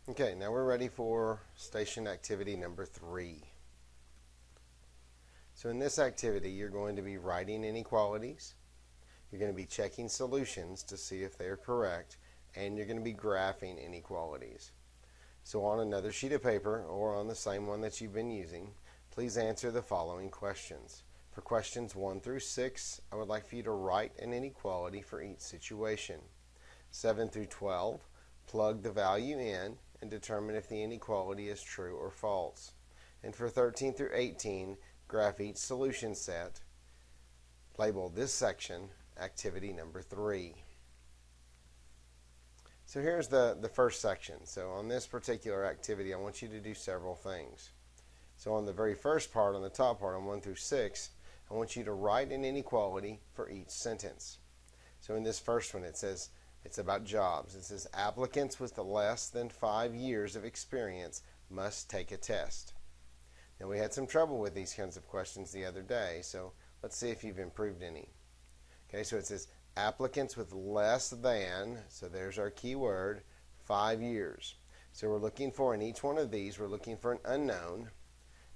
Okay, now we're ready for station activity number 3. So in this activity, you're going to be writing inequalities, you're going to be checking solutions to see if they're correct, and you're going to be graphing inequalities. So on another sheet of paper, or on the same one that you've been using, please answer the following questions. For questions 1 through 6, I would like for you to write an inequality for each situation. 7 through 12, plug the value in and determine if the inequality is true or false. And for 13 through 18, graph each solution set. Label this section activity number 3. So here's the first section. So on this particular activity, I want you to do several things. So on the very first part, on the top part, on 1 through 6, I want you to write an inequality for each sentence. So in this first one, it says, it's about jobs. It says applicants with less than 5 years of experience must take a test. Now we had some trouble with these kinds of questions the other day, so let's see if you've improved any. Okay, so it says applicants with less than, so there's our key word, 5 years. So we're looking for, in each one of these, we're looking for an unknown,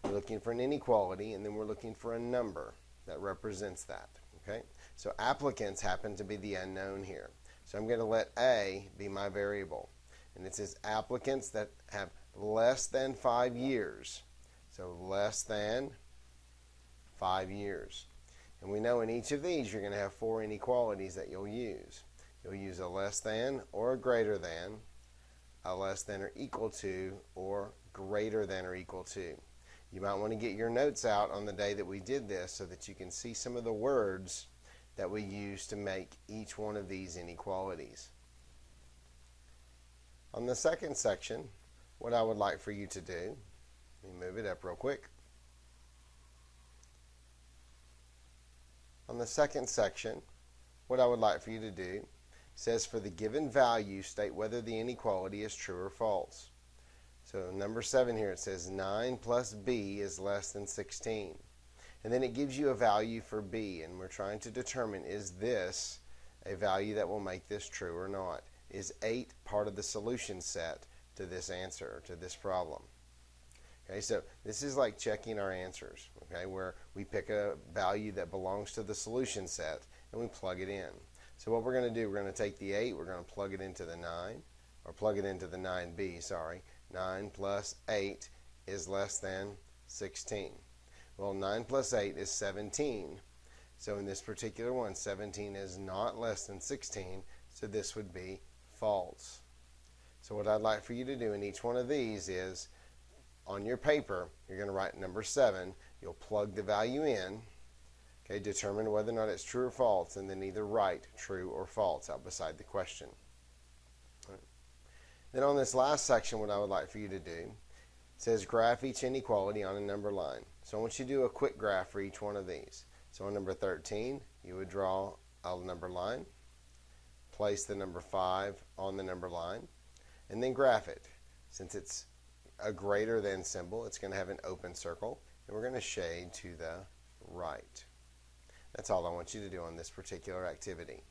we're looking for an inequality, and then we're looking for a number that represents that. Okay, so applicants happen to be the unknown here. So I'm going to let A be my variable. And it says applicants that have less than 5 years. So less than 5 years. And we know in each of these you're going to have 4 inequalities that you'll use. You'll use a less than or a greater than, a less than or equal to, or greater than or equal to. You might want to get your notes out on the day that we did this so that you can see some of the words that we use to make each one of these inequalities. On the second section, what I would like for you to do, let me move it up real quick. On the second section, what I would like for you to do says for the given value, state whether the inequality is true or false. So number 7 here, it says 9 plus b is less than 16. And then it gives you a value for b, and we're trying to determine, is this a value that will make this true or not? Is 8 part of the solution set to this answer, to this problem? Okay, so this is like checking our answers, okay, where we pick a value that belongs to the solution set and we plug it in. So what we're going to do, we're going to take the 8, we're going to plug it into the 9, or plug it into the 9b, sorry. 9 plus 8 is less than 16. Well, 9 plus 8 is 17. So in this particular one, 17 is not less than 16, so this would be false. So what I'd like for you to do in each one of these is, on your paper, you're going to write number 7. You'll plug the value in, okay, determine whether or not it's true or false, and then either write true or false out beside the question. Right. Then on this last section, what I would like for you to do, it says graph each inequality on a number line. So I want you to do a quick graph for each one of these. So on number 13, you would draw a number line, place the number 5 on the number line, and then graph it. Since it's a greater than symbol, it's going to have an open circle, and we're going to shade to the right. That's all I want you to do on this particular activity.